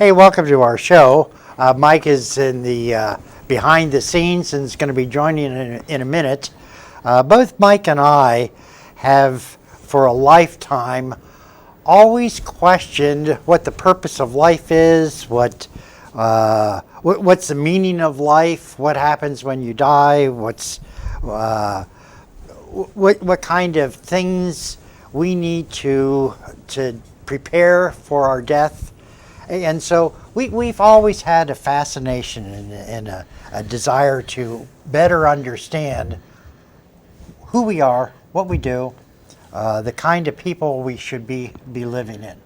Hey, welcome to our show. Mike is in the behind the scenes and is going to be joining in a minute. Both Mike and I have, for a lifetime, always questioned what the purpose of life is, what's the meaning of life, what happens when you die, what kind of things we need to prepare for our death. And so we've always had a fascination and a desire to better understand who we are, what we do, the kind of people we should be living in.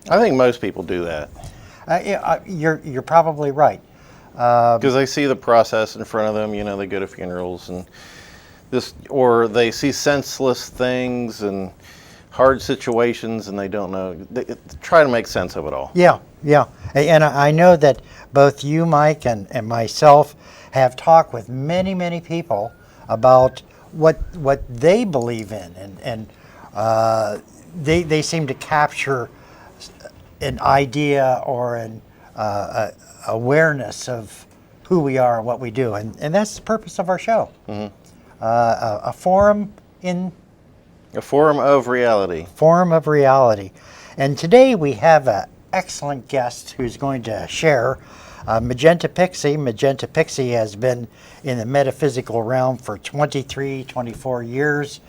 I think most people do that. You're probably right. Because they see the process in front of them, they go to funerals and or they see senseless things and hard situations and they don't know. They try to make sense of it all. Yeah. And I know that both you, Mike, and myself have talked with many, many people about what they believe in, and they seem to capture an idea or an awareness of who we are and what we do, and that's the purpose of our show. Mm-hmm. A forum of reality. Forum of reality. And today we have an excellent guest who's going to share Magenta Pixie. Magenta Pixie has been in the metaphysical realm for 24 years.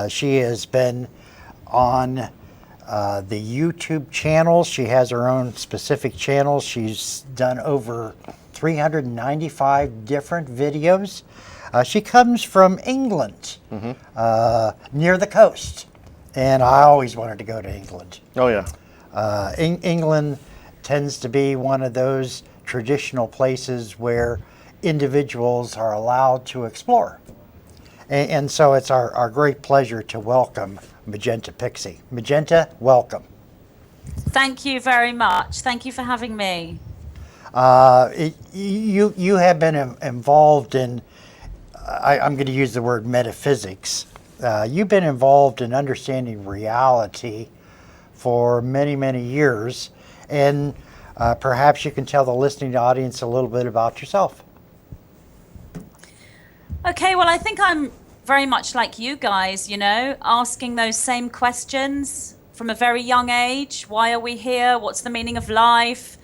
She has been on the YouTube channels. She has her own specific channels. She's done over 395 different videos. She comes from England, near the coast, and I always wanted to go to England. Oh, yeah. England tends to be one of those traditional places where individuals are allowed to explore. And so it's our great pleasure to welcome Magenta Pixie. Magenta, welcome. Thank you very much. Thank you for having me. You have been involved in, I'm going to use the word metaphysics. You've been involved in understanding reality for many, many years, and perhaps you can tell the listening audience a little bit about yourself. Okay, well, I think I'm very much like you guys, asking those same questions from a very young age. Why are we here? What's the meaning of life?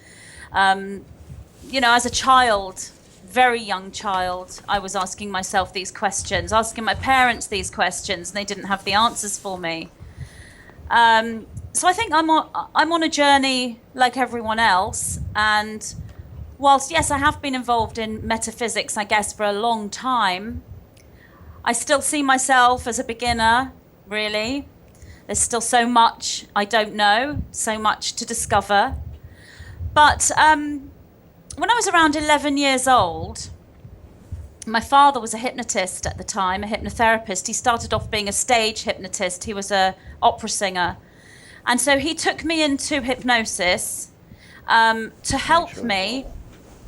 As a child, very young child, I was asking myself these questions, asking my parents these questions, and they didn't have the answers for me. So I think I'm on a journey like everyone else, and whilst, yes, I have been involved in metaphysics, I guess, for a long time, I still see myself as a beginner, really. There's still so much I don't know, so much to discover. But when I was around 11 years old, my father was a hypnotist at the time, a hypnotherapist. He started off being a stage hypnotist. He was an opera singer. And so he took me into hypnosis to help me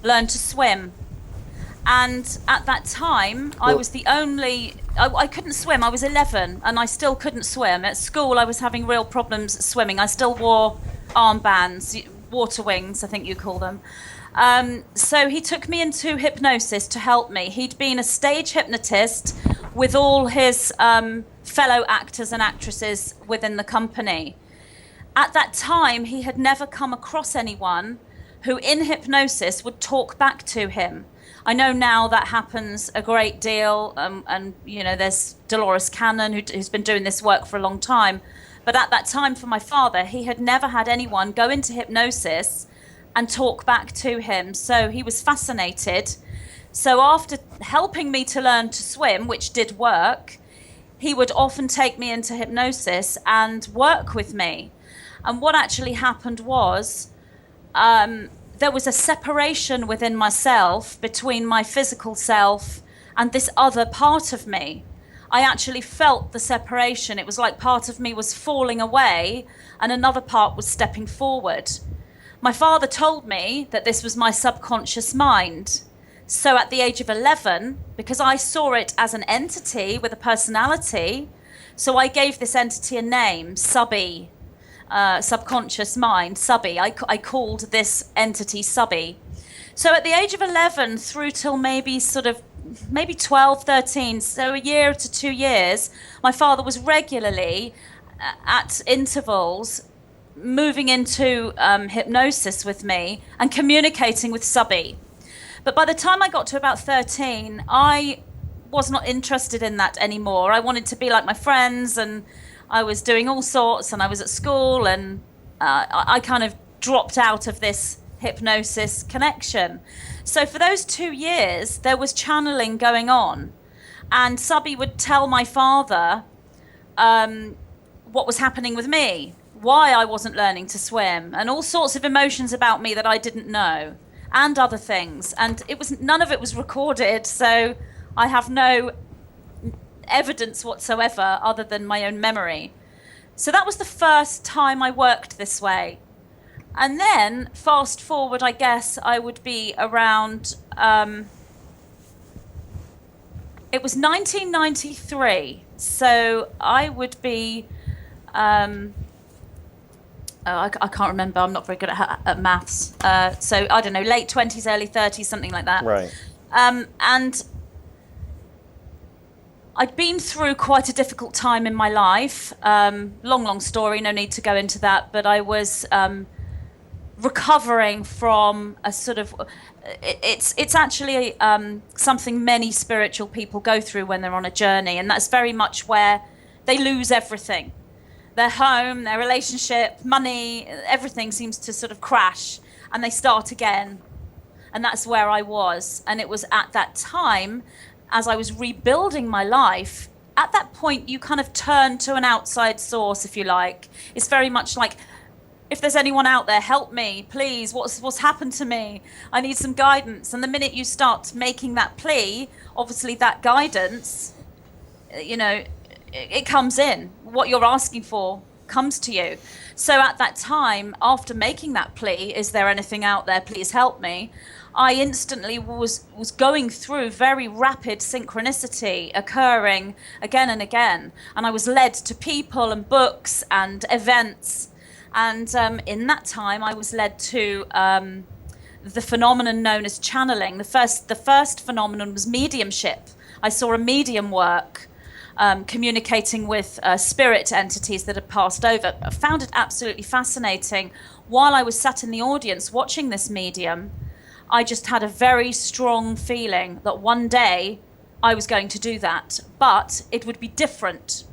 learn to swim. And at that time, I was the only... I couldn't swim. I was 11, and I still couldn't swim. At school, I was having real problems swimming. I still wore armbands, water wings, I think you call them. So he took me into hypnosis to help me. He'd been a stage hypnotist with all his fellow actors and actresses within the company. At that time, he had never come across anyone who in hypnosis would talk back to him. I know now that happens a great deal, and there's Dolores Cannon who's been doing this work for a long time. But at that time, for my father, he had never had anyone go into hypnosis and talk back to him. So he was fascinated. So after helping me to learn to swim, which did work, he would often take me into hypnosis and work with me. And what actually happened was there was a separation within myself between my physical self and this other part of me. I actually felt the separation. It was like part of me was falling away and another part was stepping forward. My father told me that this was my subconscious mind. So at the age of 11, because I saw it as an entity with a personality, so I gave this entity a name, Subby. subconscious mind, subby. I called this entity subby. So at the age of 11 through till maybe 12, 13, so a year to 2 years, my father was regularly at intervals moving into hypnosis with me and communicating with subby. But by the time I got to about 13, I was not interested in that anymore. I wanted to be like my friends, and I was doing all sorts, and I was at school, and I kind of dropped out of this hypnosis connection. So for those 2 years, there was channeling going on, and subby would tell my father what was happening with me, why I wasn't learning to swim, and all sorts of emotions about me that I didn't know, and other things. And none of it was recorded, so I have no evidence whatsoever other than my own memory. So that was the first time I worked this way. And then, fast forward, I guess I would be around, it was 1993, so I would be, I can't remember, I'm not very good at maths, so I don't know, late 20s, early 30s, something like that. Right. And I'd been through quite a difficult time in my life, long story, no need to go into that, but I was recovering from a sort of, it's actually something many spiritual people go through when they're on a journey, and that's very much where they lose everything. Their home, their relationship, money, everything seems to sort of crash, and they start again. And that's where I was. And it was at that time, as I was rebuilding my life, at that point you kind of turn to an outside source, if you like. It's very much like, if there's anyone out there, help me, please. What's happened to me? I need some guidance. And the minute you start making that plea, obviously that guidance, it comes in. What you're asking for comes to you. So at that time, after making that plea, is there anything out there? Please help me. I instantly was going through very rapid synchronicity occurring again and again. And I was led to people and books and events. And in that time, I was led to the phenomenon known as channeling. The first phenomenon was mediumship. I saw a medium work, communicating with spirit entities that had passed over. I found it absolutely fascinating. While I was sat in the audience watching this medium, I just had a very strong feeling that one day I was going to do that, but it would be different.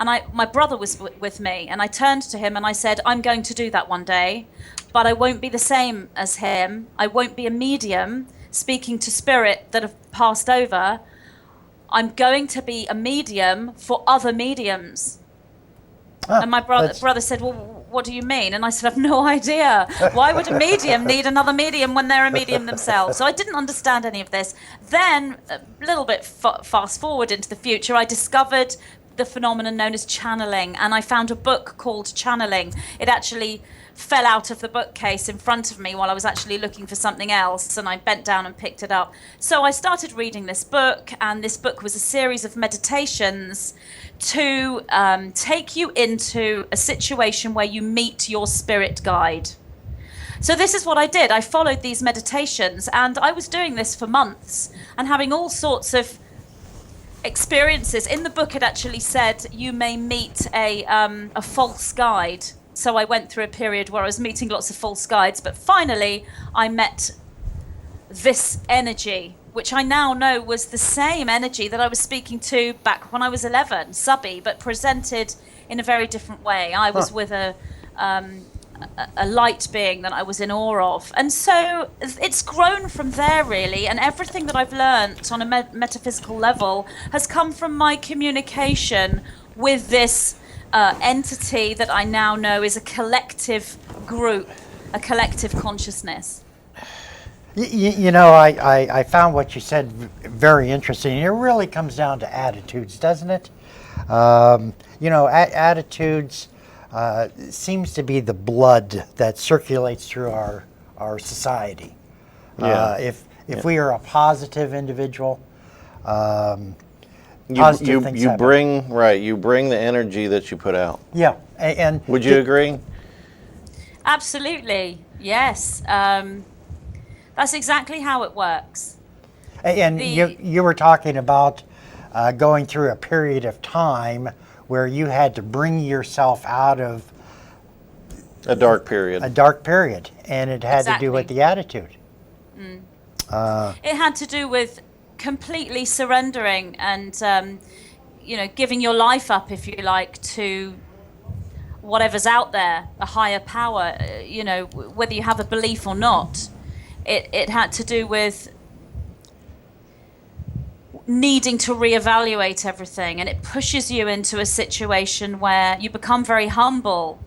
And my brother was with me, and I turned to him and I said, I'm going to do that one day, but I won't be the same as him. I won't be a medium speaking to spirit that have passed over. I'm going to be a medium for other mediums. And my brother said, well, what do you mean? And I said, I've no idea. Why would a medium need another medium when they're a medium themselves? So I didn't understand any of this. Then, a little bit fast forward into the future, I discovered the phenomenon known as channeling, and I found a book called Channeling. It actually fell out of the bookcase in front of me while I was actually looking for something else, and I bent down and picked it up. So I started reading this book, and this book was a series of meditations to take you into a situation where you meet your spirit guide. So this is what I did. I followed these meditations, and I was doing this for months and having all sorts of experiences. In the book it actually said you may meet a false guide. So I went through a period where I was meeting lots of false guides, but finally I met this energy, which I now know was the same energy that I was speaking to back when I was 11, subby, but presented in a very different way. I was with a light being that I was in awe of. And so it's grown from there, really, and everything that I've learnt on a metaphysical level has come from my communication with this entity that I now know is a collective group, a collective consciousness. I found what you said very interesting. It really comes down to attitudes, doesn't it? Attitudes seems to be the blood that circulates through our society. Yeah. If we are a positive individual, you bring the energy that you put out. Yeah, and would you agree? Absolutely, yes. That's exactly how it works. And you were talking about going through a period of time where you had to bring yourself out of A dark period. a dark period, and it had to do with Exactly. the attitude. It had to do with completely surrendering and, giving your life up, if you like, to whatever's out there, a higher power, whether you have a belief or not. It had to do with needing to reevaluate everything, and it pushes you into a situation where you become very humble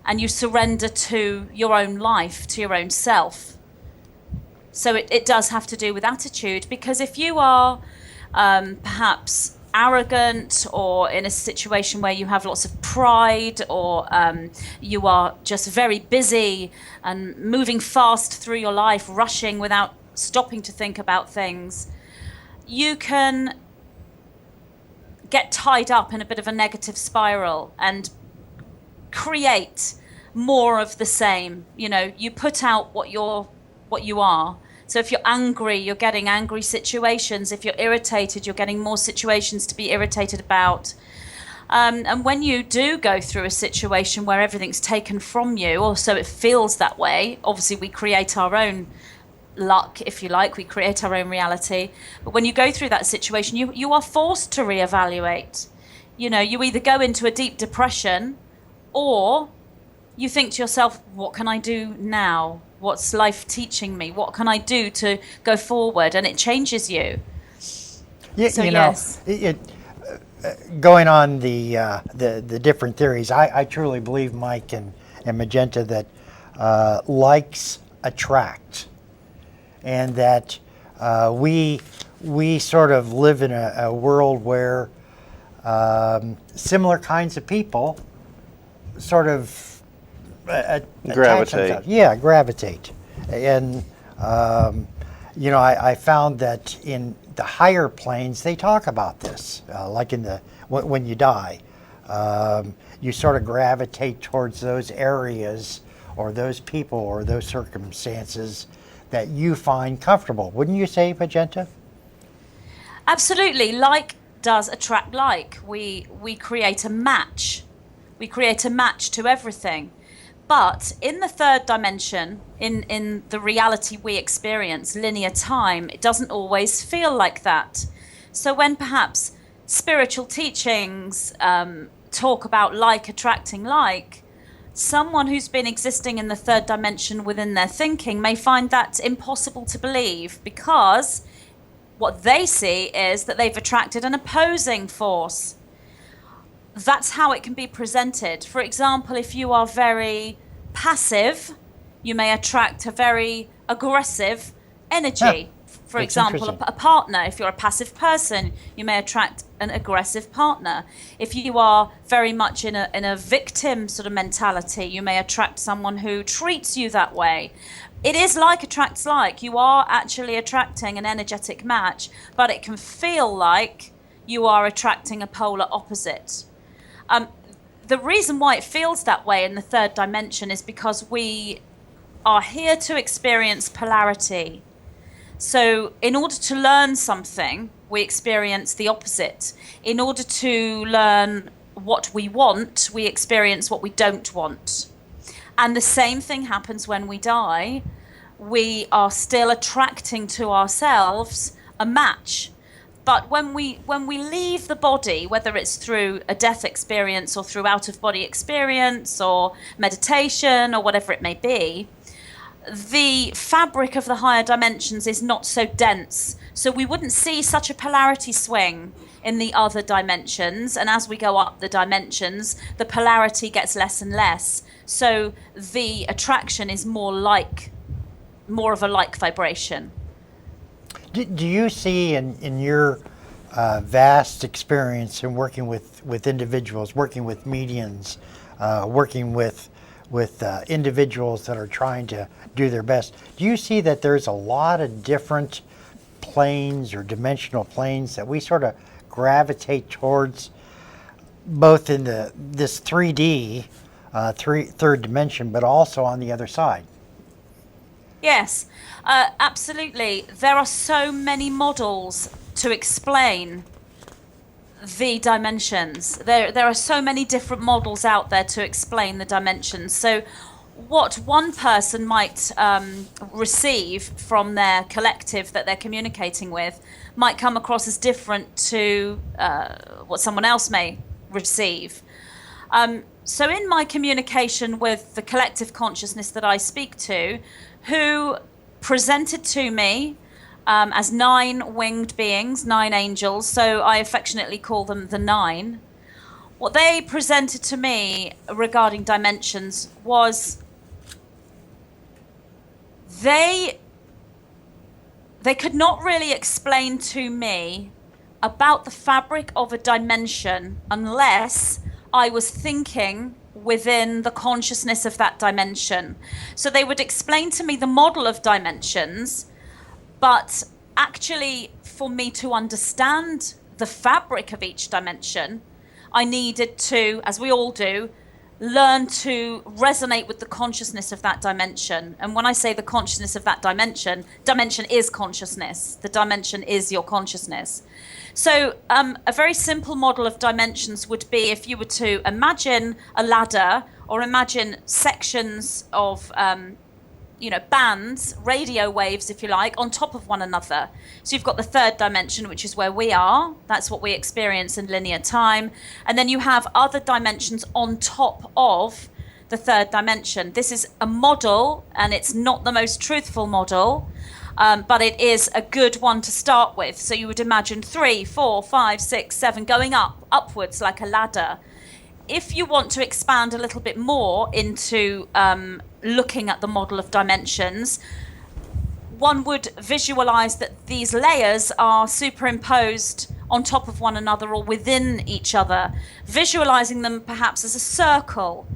and you surrender to your own life, to your own self. So it does have to do with attitude, because if you are perhaps arrogant, or in a situation where you have lots of pride, or you are just very busy and moving fast through your life, rushing without stopping to think about things, you can get tied up in a bit of a negative spiral and create more of the same. You put out what you are. So if you're angry, you're getting angry situations. If you're irritated, you're getting more situations to be irritated about. And when you do go through a situation where everything's taken from you, or so it feels that way, obviously we create our own luck, if you like, we create our own reality. But when you go through that situation, you are forced to reevaluate. You either go into a deep depression, or you think to yourself, what can I do now? What's life teaching me? What can I do to go forward? And it changes you. Yeah, So, yes. Going on the different theories, I truly believe, Mike and Magenta, that likes attract, and that we sort of live in a world where similar kinds of people sort of Gravitate. Gravitate. And I found that in the higher planes they talk about this, like when you die, you sort of gravitate towards those areas or those people or those circumstances that you find comfortable. Wouldn't you say, Magenta? Absolutely. Like does attract like. We create a match. We create a match to everything. But in the third dimension, in the reality we experience, linear time, it doesn't always feel like that. So when perhaps spiritual teachings talk about like attracting like, someone who's been existing in the third dimension within their thinking may find that impossible to believe, because what they see is that they've attracted an opposing force. That's how it can be presented. For example, if you are very passive, you may attract a very aggressive energy. For example, a partner. If you're a passive person, you may attract an aggressive partner. If you are very much in a victim sort of mentality, you may attract someone who treats you that way. It is like attracts like. You are actually attracting an energetic match, but it can feel like you are attracting a polar opposite. The reason why it feels that way in the third dimension is because we are here to experience polarity. So in order to learn something, we experience the opposite. In order to learn what we want, we experience what we don't want. And the same thing happens when we die. We are still attracting to ourselves a match. But when we leave the body, whether it's through a death experience or through out-of-body experience or meditation or whatever it may be, the fabric of the higher dimensions is not so dense. So we wouldn't see such a polarity swing in the other dimensions. And as we go up the dimensions, the polarity gets less and less. So the attraction is more of a like vibration. Do you see in your vast experience in working with individuals, working with mediums, working with individuals that are trying to do their best, do you see that there's a lot of different planes or dimensional planes that we sort of gravitate towards, both in this 3D third dimension, but also on the other side. Yes, absolutely. There are so many models to explain the dimensions. There are so many different models out there to explain the dimensions. So what one person might receive from their collective that they're communicating with might come across as different to what someone else may receive. So in my communication with the collective consciousness that I speak to, who presented to me as 9 winged beings, 9 angels, so I affectionately call them the 9. What they presented to me regarding dimensions was they could not really explain to me about the fabric of a dimension unless I was thinking within the consciousness of that dimension. So they would explain to me the model of dimensions, but actually for me to understand the fabric of each dimension, I needed to, as we all do, learn to resonate with the consciousness of that dimension. And when I say the consciousness of that dimension is consciousness. The dimension is your consciousness. So a very simple model of dimensions would be if you were to imagine a ladder or imagine sections of bands, radio waves, if you like, on top of one another. So you've got the third dimension, which is where we are. That's what we experience in linear time. And then you have other dimensions on top of the third dimension. This is a model, and it's not the most truthful model, but it is a good one to start with. So you would imagine 3, 4, 5, 6, 7 going upwards like a ladder. If you want to expand a little bit more into looking at the model of dimensions, one would visualize that these layers are superimposed on top of one another or within each other, visualizing them perhaps as a circle,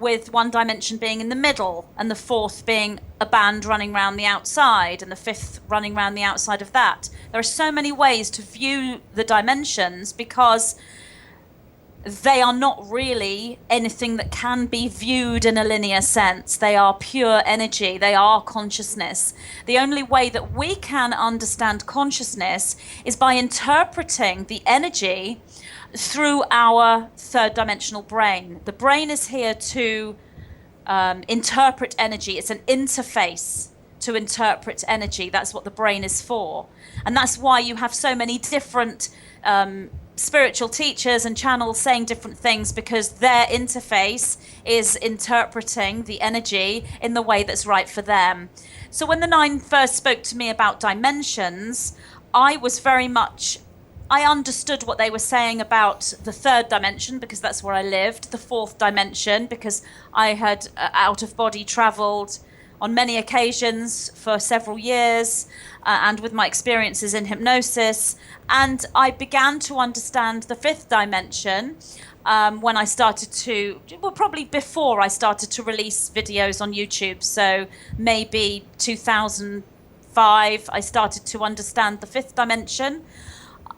with one dimension being in the middle and the fourth being a band running around the outside and the fifth running around the outside of that. There are so many ways to view the dimensions because they are not really anything that can be viewed in a linear sense. They are pure energy. They are consciousness. The only way that we can understand consciousness is by interpreting the energy through our third dimensional brain. The brain is here to interpret energy. It's an interface to interpret energy. That's what the brain is for. And that's why you have so many different spiritual teachers and channels saying different things, because their interface is interpreting the energy in the way that's right for them. So when the 9 first spoke to me about dimensions, I understood what they were saying about the third dimension because that's where I lived, the fourth dimension because I had out of body traveled on many occasions for several years, and with my experiences in hypnosis. And I began to understand the fifth dimension when I started to, probably before I started to release videos on YouTube. So maybe 2005, I started to understand the fifth dimension.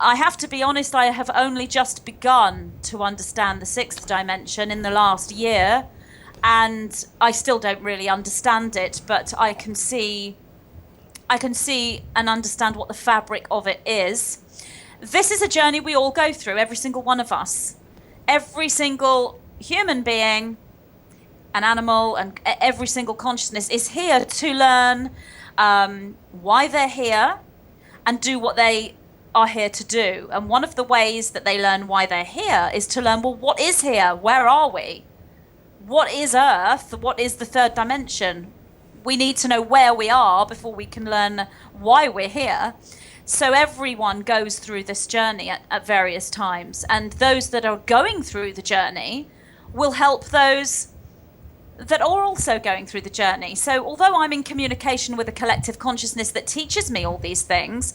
I have to be honest, I have only just begun to understand the sixth dimension in the last year. And I still don't really understand it, but I can see and understand what the fabric of it is. This is a journey we all go through, every single one of us. Every single human being, an animal, and every single consciousness is here to learn why they're here and do what they are here to do. And one of the ways that they learn why they're here is to learn, well, what is here? Where are we? What is Earth? What is the third dimension? We need to know where we are before we can learn why we're here. So everyone goes through this journey at various times. And those that are going through the journey will help those that are also going through the journey. So although I'm in communication with a collective consciousness that teaches me all these things,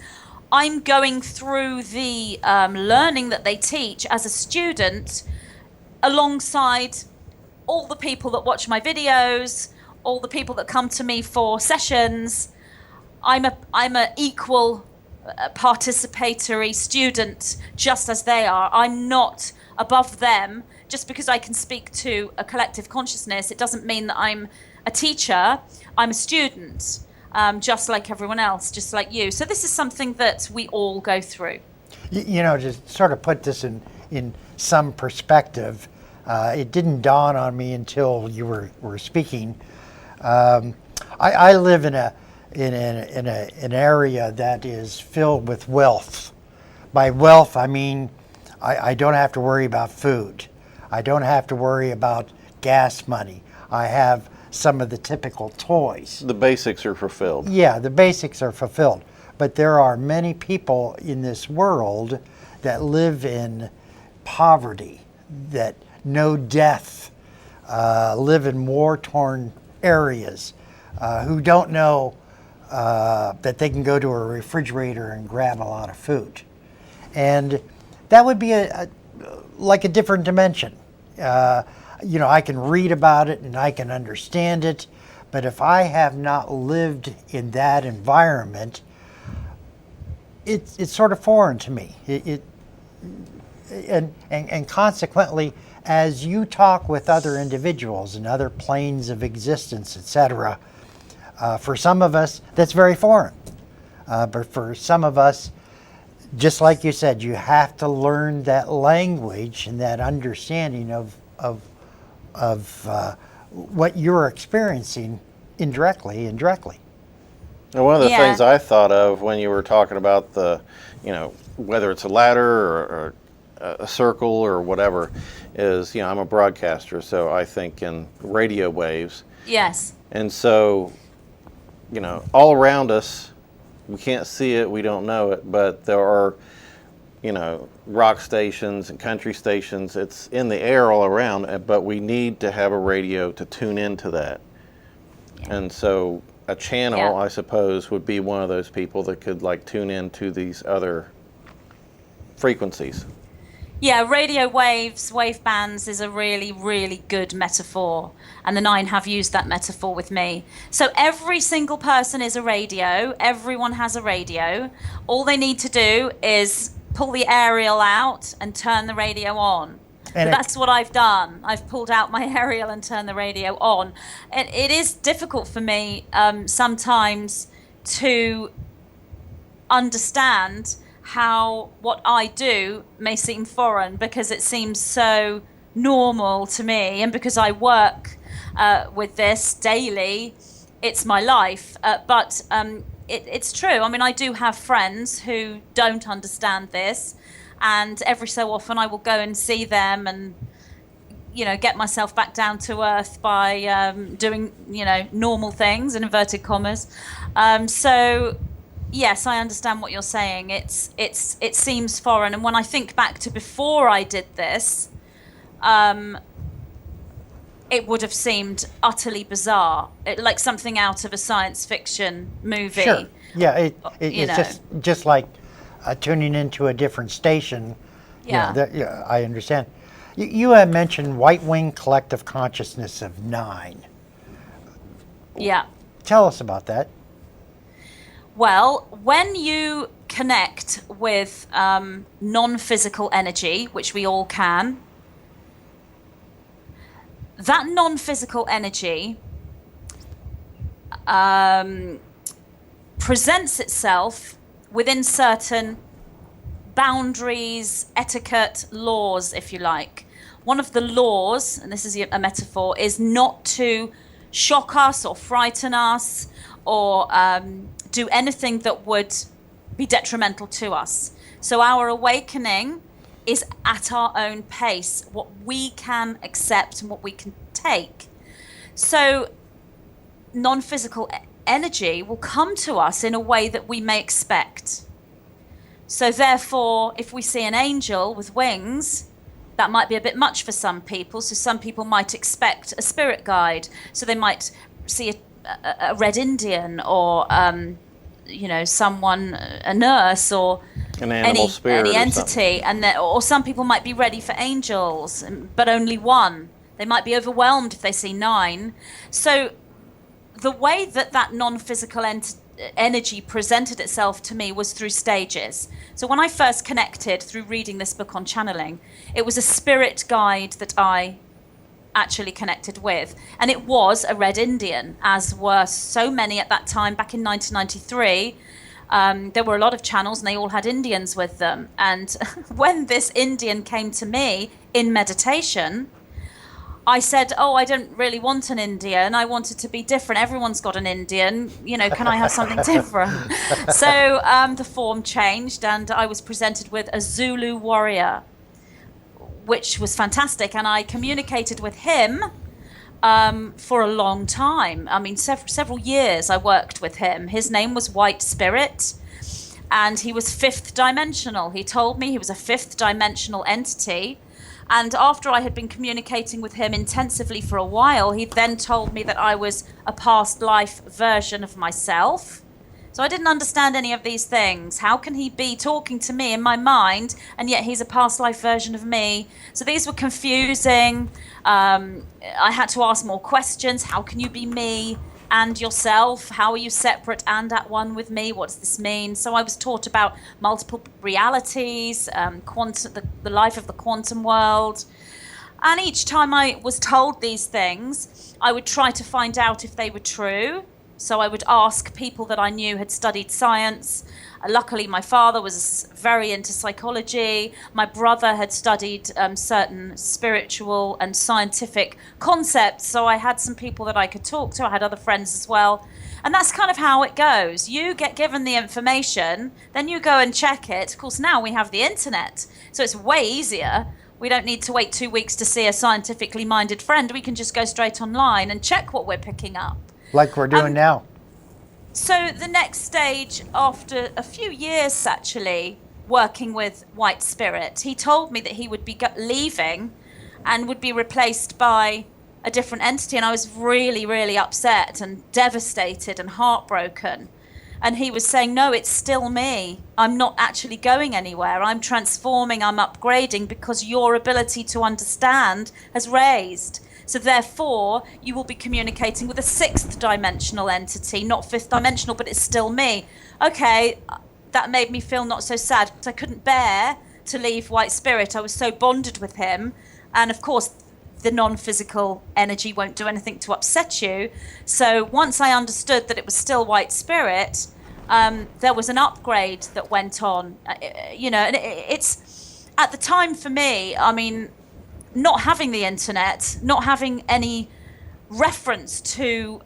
I'm going through the learning that they teach as a student alongside all the people that watch my videos, all the people that come to me for sessions. I'm a equal participatory student just as they are. I'm not above them just because I can speak to a collective consciousness, it doesn't mean that I'm a teacher. I'm a student, just like everyone else, just like you. So this is something that we all go through. You know, to sort of put this in some perspective, it didn't dawn on me until you were speaking. I live in an area that is filled with wealth. By wealth, I mean I don't have to worry about food. I don't have to worry about gas money. I have some of the typical toys. The basics are fulfilled. Yeah, the basics are fulfilled. But there are many people in this world that live in poverty, that know death, live in war-torn areas, who don't know that they can go to a refrigerator and grab a lot of food. And that would be like a different dimension. You know, I can read about it and I can understand it, but if I have not lived in that environment, it's sort of foreign to me. And consequently, as you talk with other individuals in other planes of existence, etc., for some of us, that's very foreign. But for some of us, just like you said, you have to learn that language and that understanding of what you're experiencing indirectly. And one of the Yeah. things I thought of when you were talking about the, you know, whether it's a ladder or a circle or whatever, is, you know, I'm a broadcaster, so I think in radio waves. Yes. And so, you know, all around us, we can't see it, we don't know it, but there are, you know, rock stations and country stations. It's in the air all around, but we need to have a radio to tune into that. Yeah. And so a channel, Yeah. I suppose, would be one of those people that could like tune into these other frequencies. Yeah, radio waves, wave bands is a really, really good metaphor. And the Nine have used that metaphor with me. So every single person is a radio. Everyone has a radio. All they need to do is pull the aerial out and turn the radio on. And So that's what I've done. I've pulled out my aerial and turned the radio on. It is difficult for me sometimes to understand how what I do may seem foreign because it seems so normal to me, and because I work with this daily, it's my life. But it's true. I mean, I do have friends who don't understand this, and every so often I will go and see them and, you know, get myself back down to earth by doing, you know, normal things in inverted commas. So yes, I understand what you're saying. It seems foreign, and when I think back to before I did this, it would have seemed utterly bizarre, like something out of a science fiction movie. Sure. Yeah, You it's know. just like tuning into a different station. Yeah. Yeah, I understand. You had mentioned White Wing Collective Consciousness of 9. Yeah. Tell us about that. Well, when you connect with non-physical energy, which we all can, that non-physical energy presents itself within certain boundaries, etiquette, laws, if you like. One of the laws, and this is a metaphor, is not to shock us or frighten us or do anything that would be detrimental to us. So our awakening is at our own pace, what we can accept and what we can take. So non-physical energy will come to us in a way that we may expect. So therefore, if we see an angel with wings, that might be a bit much for some people. So some people might expect a spirit guide. So they might see a red Indian or, you know, someone, a nurse or An animal spirit any or entity. And or some people might be ready for angels, but only one. They might be overwhelmed if they see 9. So the way that non-physical energy presented itself to me was through stages. So when I first connected through reading this book on channeling, it was a spirit guide that I actually connected with. And it was a red Indian, as were so many at that time back in 1993. There were a lot of channels and they all had Indians with them. And when this Indian came to me in meditation, I said, oh, I don't really want an Indian. I want it to be different. Everyone's got an Indian. You know, can I have something different? So the form changed and I was presented with a Zulu warrior, which was fantastic. And I communicated with him for a long time. I mean, several years I worked with him. His name was White Spirit, and he was fifth dimensional. He told me he was a fifth dimensional entity. And after I had been communicating with him intensively for a while, he then told me that I was a past life version of myself. So I didn't understand any of these things. How can he be talking to me in my mind, and yet he's a past life version of me? So these were confusing. I had to ask more questions. How can you be me and yourself? How are you separate and at one with me? What does this mean? So I was taught about multiple realities, the life of the quantum world. And each time I was told these things, I would try to find out if they were true. So I would ask people that I knew had studied science. Luckily, my father was very into psychology. My brother had studied certain spiritual and scientific concepts. So I had some people that I could talk to. I had other friends as well. And that's kind of how it goes. You get given the information, then you go and check it. Of course, now we have the internet, so it's way easier. We don't need to wait 2 weeks to see a scientifically minded friend. We can just go straight online and check what we're picking up. Like we're doing now. So the next stage, after a few years actually working with White Spirit, he told me that he would be leaving and would be replaced by a different entity. And I was really, really upset and devastated and heartbroken. And he was saying, no, it's still me. I'm not actually going anywhere. I'm transforming, I'm upgrading because your ability to understand has raised. So therefore, you will be communicating with a sixth dimensional entity, not fifth dimensional, but it's still me. Okay, that made me feel not so sad because I couldn't bear to leave White Spirit. I was so bonded with him. And of course, the non-physical energy won't do anything to upset you. So once I understood that it was still White Spirit, there was an upgrade that went on. And it's at the time for me, I mean, not having the internet, not having any reference to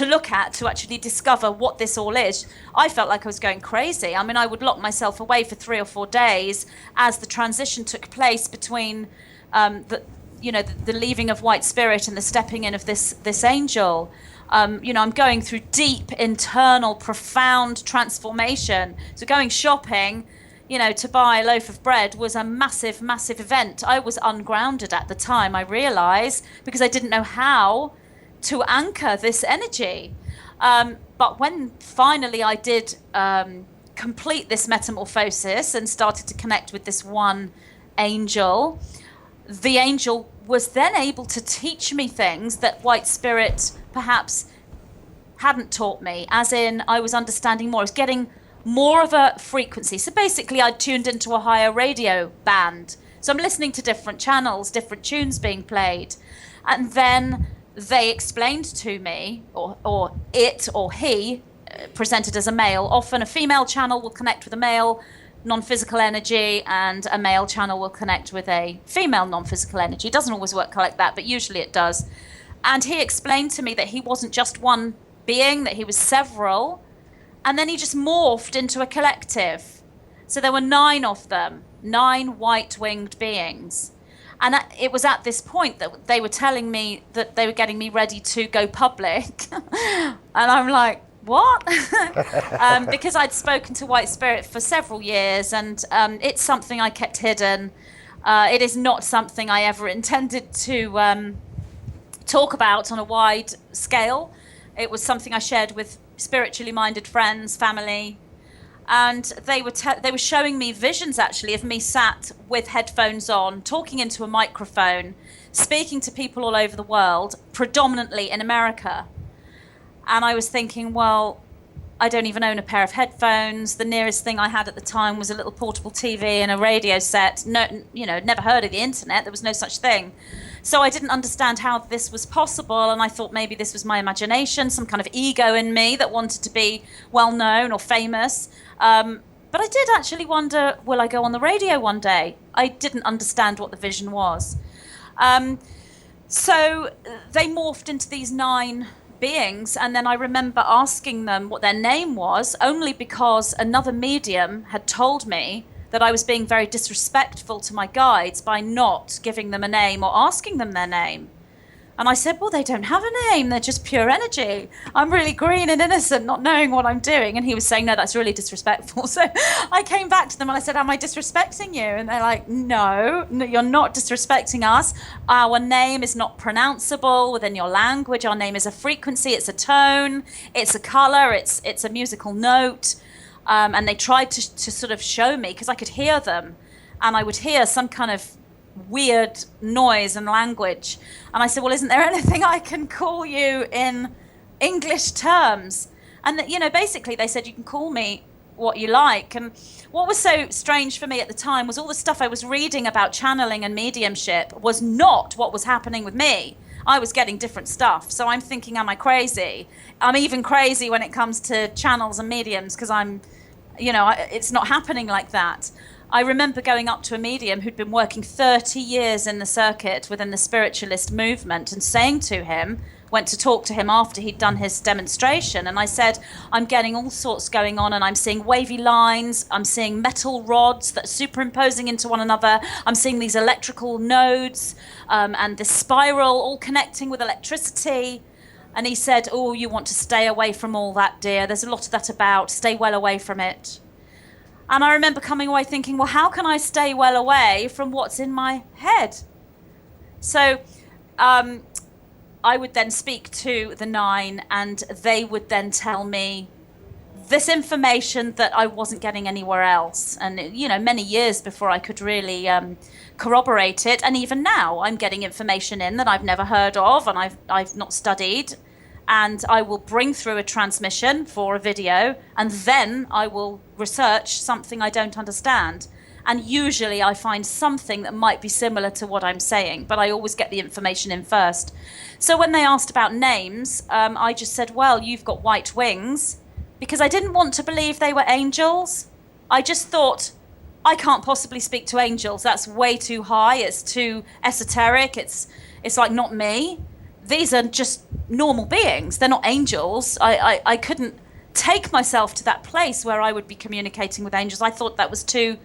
look at to actually discover what this all is, I felt like I was going crazy. I mean, I would lock myself away for 3 or 4 days as the transition took place between the leaving of White Spirit and the stepping in of this angel. I'm going through deep, internal, profound transformation. So going shopping, to buy a loaf of bread was a massive, massive event. I was ungrounded at the time, I realized, because I didn't know how to anchor this energy. But when finally I did complete this metamorphosis and started to connect with this one angel, the angel was then able to teach me things that White Spirit perhaps hadn't taught me, as in I was understanding more. I was getting more of a frequency. So basically I tuned into a higher radio band. So I'm listening to different channels, different tunes being played. And then they explained to me, or it or he, presented as a male. Often a female channel will connect with a male non-physical energy, and a male channel will connect with a female non-physical energy. It doesn't always work like that, but usually it does. And he explained to me that he wasn't just one being, that he was several. And then he just morphed into a collective. So there were 9 of them, 9 white-winged beings. And it was at this point that they were telling me that they were getting me ready to go public. And I'm like, what? Because I'd spoken to White Spirit for several years, and it's something I kept hidden. It is not something I ever intended to talk about on a wide scale. It was something I shared with spiritually minded friends, family, and they were showing me visions actually of me sat with headphones on, talking into a microphone, speaking to people all over the world, predominantly in America. And I was thinking, well, I don't even own a pair of headphones. The nearest thing I had at the time was a little portable TV and a radio set. No, never heard of the internet. There was no such thing. So I didn't understand how this was possible, and I thought maybe this was my imagination, some kind of ego in me that wanted to be well known or famous. But I did actually wonder, will I go on the radio one day? I didn't understand what the vision was. So they morphed into these 9 beings, and then I remember asking them what their name was, only because another medium had told me that I was being very disrespectful to my guides by not giving them a name or asking them their name. And I said, well, they don't have a name, they're just pure energy. I'm really green and innocent, not knowing what I'm doing. And he was saying, no, that's really disrespectful. So I came back to them and I said, am I disrespecting you? And they're like, no, you're not disrespecting us. Our name is not pronounceable within your language. Our name is a frequency, it's a tone, it's a color, it's a musical note. And they tried to sort of show me, because I could hear them, and I would hear some kind of weird noise and language. And I said, well, isn't there anything I can call you in English terms? And basically they said, you can call me what you like. And what was so strange for me at the time was all the stuff I was reading about channeling and mediumship was not what was happening with me. I was getting different stuff. So I'm thinking, am I crazy? I'm even crazy when it comes to channels and mediums, because it's not happening like that. I remember going up to a medium who'd been working 30 years in the circuit within the spiritualist movement and saying to him, went to talk to him after he'd done his demonstration, and I said, I'm getting all sorts going on, and I'm seeing wavy lines, I'm seeing metal rods that are superimposing into one another, I'm seeing these electrical nodes and this spiral all connecting with electricity. And he said, oh, you want to stay away from all that, dear. There's a lot of that about. Stay well away from it. And I remember coming away thinking, well, how can I stay well away from what's in my head? So I would then speak to the 9, and they would then tell me this information that I wasn't getting anywhere else. And, many years before I could really corroborate it. And even now I'm getting information in that I've never heard of and I've not studied. And I will bring through a transmission for a video, and then I will research something I don't understand. And usually I find something that might be similar to what I'm saying, but I always get the information in first. So when they asked about names, I just said, well, you've got white wings, because I didn't want to believe they were angels. I just thought, I can't possibly speak to angels. That's way too high. It's too esoteric. It's like not me. These are just normal beings. They're not angels. I couldn't take myself to that place where I would be communicating with angels. I thought that was too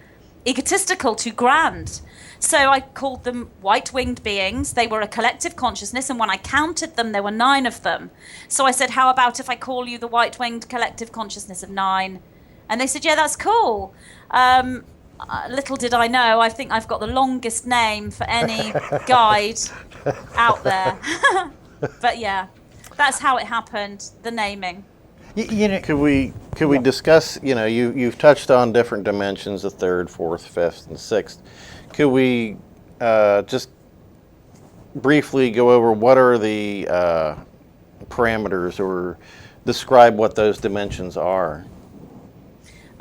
egotistical, too grand. So I called them white-winged beings. They were a collective consciousness, and when I counted them, there were 9 of them. So I said, how about if I call you the white-winged collective consciousness of 9? And they said, yeah, that's cool. Little did I know, I think I've got the longest name for any guide out there. But yeah, that's how it happened, the naming. Could we discuss, you've touched on different dimensions, the 3rd, 4th, 5th, and 6th. Could we just briefly go over what are the parameters, or describe what those dimensions are?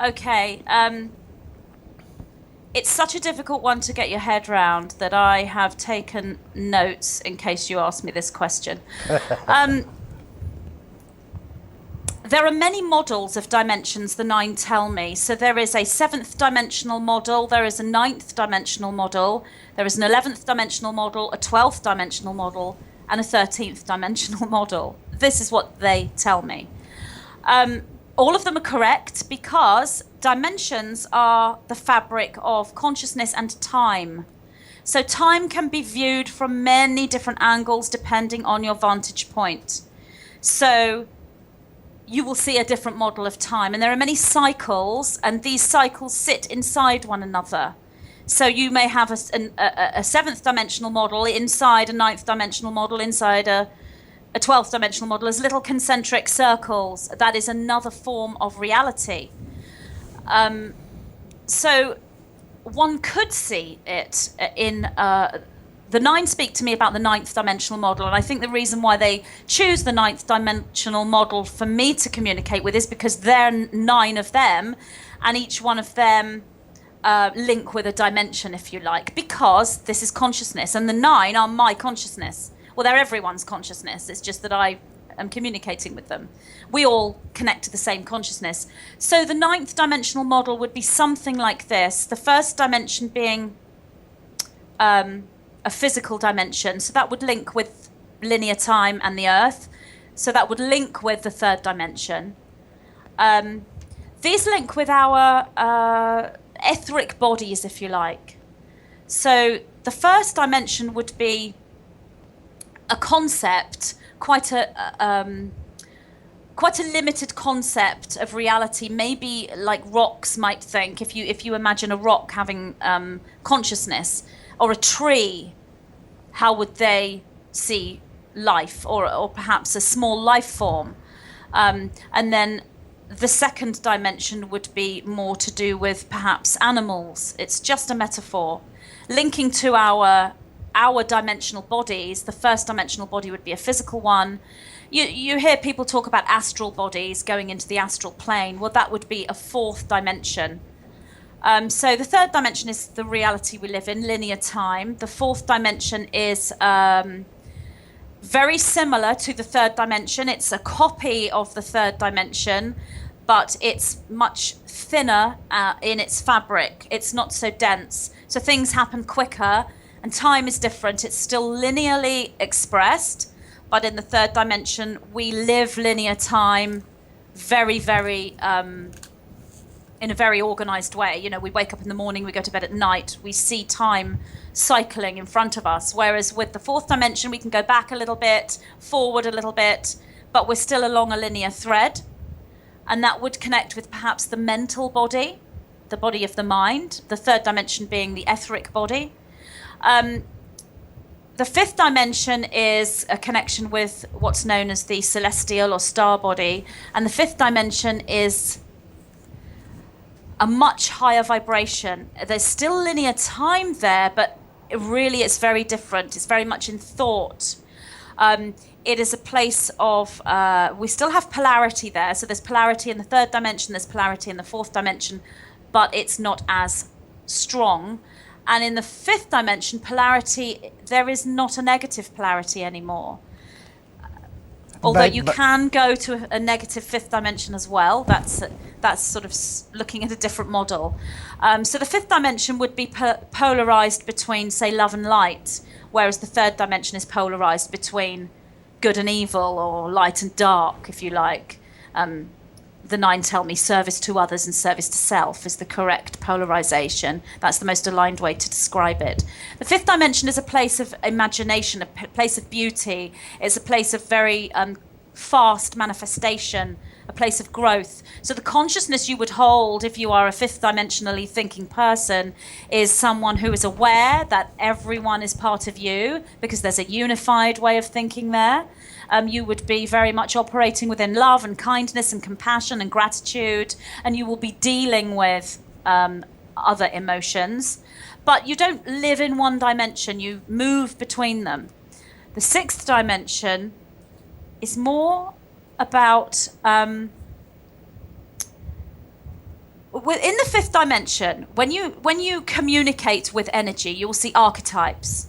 Okay. It's such a difficult one to get your head round that I have taken notes in case you ask me this question. There are many models of dimensions, the 9 tell me. So there is a 7th dimensional model, there is a 9th dimensional model, there is an 11th dimensional model, a 12th dimensional model, and a 13th dimensional model. This is what they tell me. All of them are correct because dimensions are the fabric of consciousness and time. So time can be viewed from many different angles depending on your vantage point. So you will see a different model of time. And there are many cycles, and these cycles sit inside one another. So you may have a 7th dimensional model inside a 9th dimensional model, inside a 12th dimensional model as little concentric circles. That is another form of reality. So one could see it in the nine speak to me about the ninth dimensional model, and I think the reason why they choose the ninth dimensional model for me to communicate with is because there are nine of them, and each one of them link with a dimension, if you like, because this is consciousness, and the nine are my consciousness. Well, they're everyone's consciousness. It's just that I am communicating with them. We all connect to the same consciousness. So the ninth dimensional model would be something like this. The first dimension being a physical dimension. So that would link with linear time and the earth. So that would link with the third dimension. These link with our etheric bodies, if you like. So the first dimension would be a concept, quite a limited concept of reality, maybe like rocks might think. If you imagine a rock having consciousness, or a tree, how would they see life, or perhaps a small life form? And then the second dimension would be more to do with perhaps animals. It's just a metaphor. Linking to our dimensional bodies, the first dimensional body would be a physical one. You hear people talk about astral bodies going into the astral plane. Well, that would be a fourth dimension. So the third dimension is the reality we live in, linear time. The fourth dimension is very similar to the third dimension. It's a copy of the third dimension, but it's much thinner in its fabric. It's not so dense. So things happen quicker, and time is different. It's still linearly expressed, but in the third dimension, we live linear time very, very in a very organized way. You know, we wake up in the morning, we go to bed at night, we see time cycling in front of us. Whereas with the fourth dimension, we can go back a little bit, forward a little bit, but we're still along a linear thread. And that would connect with perhaps the mental body, the body of the mind, the third dimension being the etheric body. The fifth dimension is a connection with what's known as the celestial or star body. And the fifth dimension is a much higher vibration. There's still linear time there, but really it's very different. It's very much in thought. It is a place of, we still have polarity there. So there's polarity in the third dimension, there's polarity in the fourth dimension, but it's not as strong. And in the fifth dimension, polarity, there is not a negative polarity anymore. Although you can go to a negative fifth dimension as well. That's sort of looking at a different model. So the fifth dimension would be polarized between, say, love and light, whereas the third dimension is polarized between good and evil, or light and dark, if you like. The nine tell me service to others and service to self is the correct polarization. That's the most aligned way to describe it. The fifth dimension is a place of imagination, a place of beauty. It's a place of very fast manifestation, a place of growth. So the consciousness you would hold if you are a fifth dimensionally thinking person is someone who is aware that everyone is part of you, because there's a unified way of thinking there. You would be very much operating within love and kindness and compassion and gratitude, and you will be dealing with other emotions. But you don't live in one dimension, you move between them. The sixth dimension is more about, in the fifth dimension, when you communicate with energy, you will see archetypes.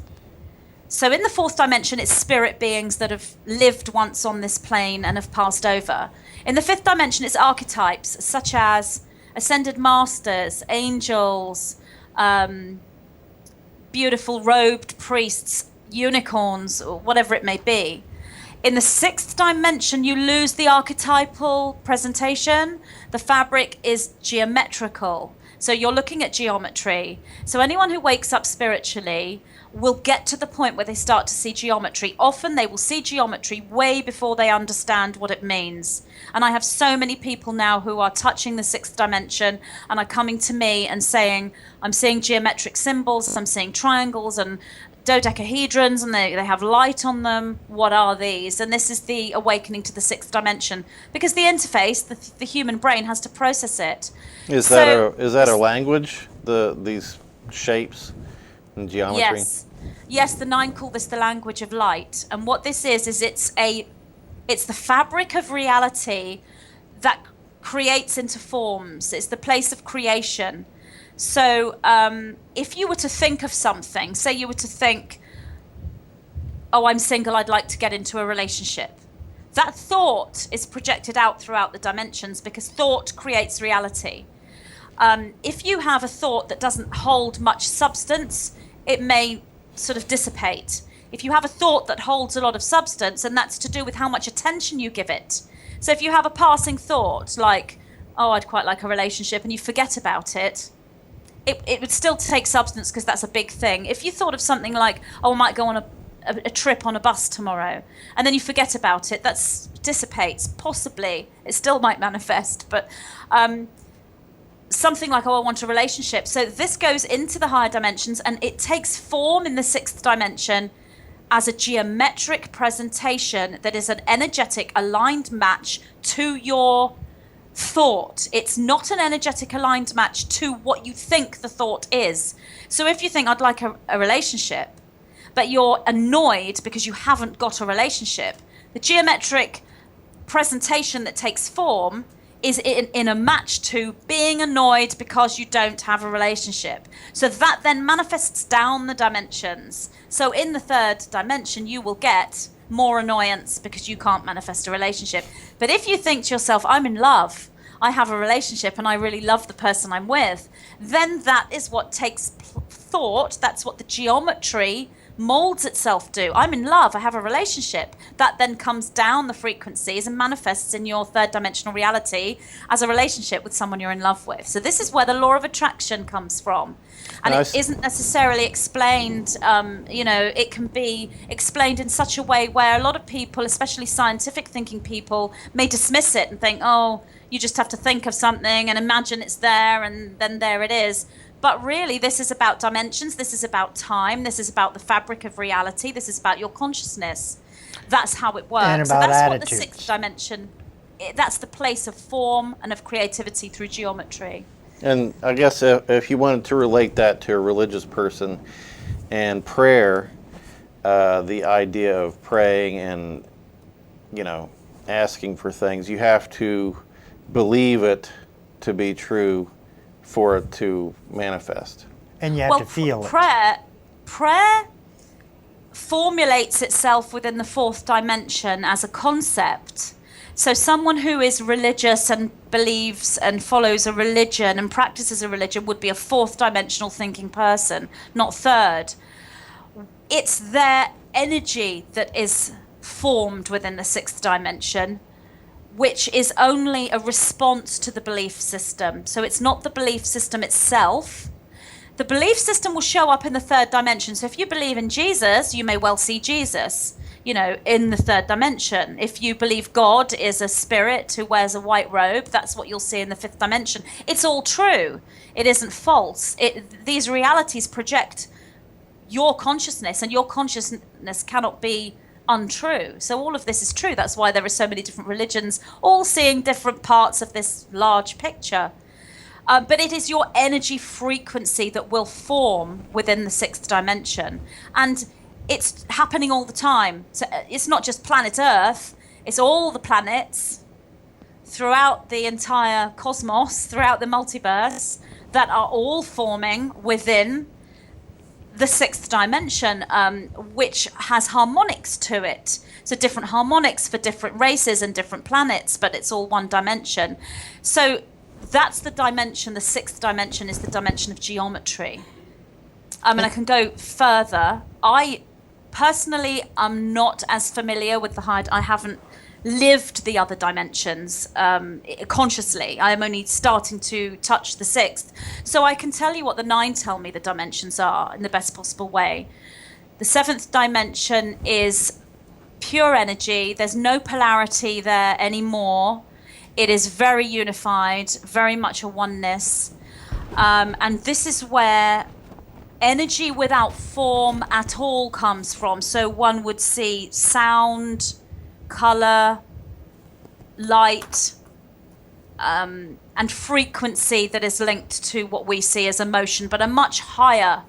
So in the fourth dimension, it's spirit beings that have lived once on this plane and have passed over. In the fifth dimension, it's archetypes such as ascended masters, angels, beautiful robed priests, unicorns, or whatever it may be. In the sixth dimension, you lose the archetypal presentation. The fabric is geometrical. So you're looking at geometry. So anyone who wakes up spiritually will get to the point where they start to see geometry. Often they will see geometry way before they understand what it means. And I have so many people now who are touching the sixth dimension and are coming to me and saying, I'm seeing geometric symbols, I'm seeing triangles and dodecahedrons, and they have light on them. What are these? And this is the awakening to the sixth dimension, because the interface, the human brain, has to process it. Is that a language? These shapes and geometry? Yes. yes, the nine call this the language of light. And what this is it's the fabric of reality that creates into forms. It's the place of creation. So if you were to think of something, say you were to think, oh, I'm single, I'd like to get into a relationship. That thought is projected out throughout the dimensions because thought creates reality. If you have a thought that doesn't hold much substance, it may sort of dissipate. If you have a thought that holds a lot of substance, and that's to do with how much attention you give it. So if you have a passing thought like, oh, I'd quite like a relationship, and you forget about it, it would still take substance because that's a big thing. If you thought of something like, oh, I might go on a trip on a bus tomorrow, and then you forget about it, that dissipates. Possibly it still might manifest, but something like, oh, I want a relationship. So this goes into the higher dimensions, and it takes form in the sixth dimension as a geometric presentation that is an energetic aligned match to your thought. It's not an energetic aligned match to what you think the thought is. So if you think, I'd like a relationship, but you're annoyed because you haven't got a relationship, the geometric presentation that takes form is in a match to being annoyed because you don't have a relationship. So that then manifests down the dimensions. So in the third dimension, you will get more annoyance because you can't manifest a relationship. But if you think to yourself, I'm in love, I have a relationship, and I really love the person I'm with, then that is what takes thought. That's what the geometry molds itself do. I'm in love, I have a relationship. That then comes down the frequencies and manifests in your third dimensional reality as a relationship with someone you're in love with. So this is where the law of attraction comes from. And it isn't necessarily explained, it can be explained in such a way where a lot of people, especially scientific thinking people, may dismiss it and think, oh, you just have to think of something and imagine it's there, and then there it is. But really, this is about dimensions, this is about time, this is about the fabric of reality, this is about your consciousness. That's how it works. And about so that's attitudes. what the sixth dimension, that's the place of form and of creativity through geometry. And I guess if you wanted to relate that to a religious person and prayer, the idea of praying and, asking for things, you have to believe it to be true for it to manifest. And you have to feel it. Prayer formulates itself within the fourth dimension as a concept. So someone who is religious and believes and follows a religion and practices a religion would be a fourth dimensional thinking person, not third. It's their energy that is formed within the sixth dimension, which is only a response to the belief system. So it's not the belief system itself. The belief system will show up in the third dimension. So if you believe in Jesus, you may well see Jesus, in the third dimension. If you believe God is a spirit who wears a white robe, that's what you'll see in the fifth dimension. It's all true. It isn't false. These realities project your consciousness, and your consciousness cannot be untrue. So all of this is true. That's why there are so many different religions, all seeing different parts of this large picture. But it is your energy frequency that will form within the sixth dimension. And it's happening all the time. So it's not just planet Earth, it's all the planets throughout the entire cosmos, throughout the multiverse, that are all forming within the sixth dimension, which has harmonics to it. So different harmonics for different races and different planets, but it's all one dimension. So that's the dimension. The sixth dimension is the dimension of geometry. And I can go further. I personally am not as familiar with the higher. I haven't lived the other dimensions consciously. I am only starting to touch the sixth. So I can tell you what the nine tell me the dimensions are in the best possible way. The seventh dimension is pure energy. There's no polarity there anymore. It is very unified, very much a oneness. And this is where energy without form at all comes from. So one would see sound, color, light, and frequency that is linked to what we see as emotion, but a much higher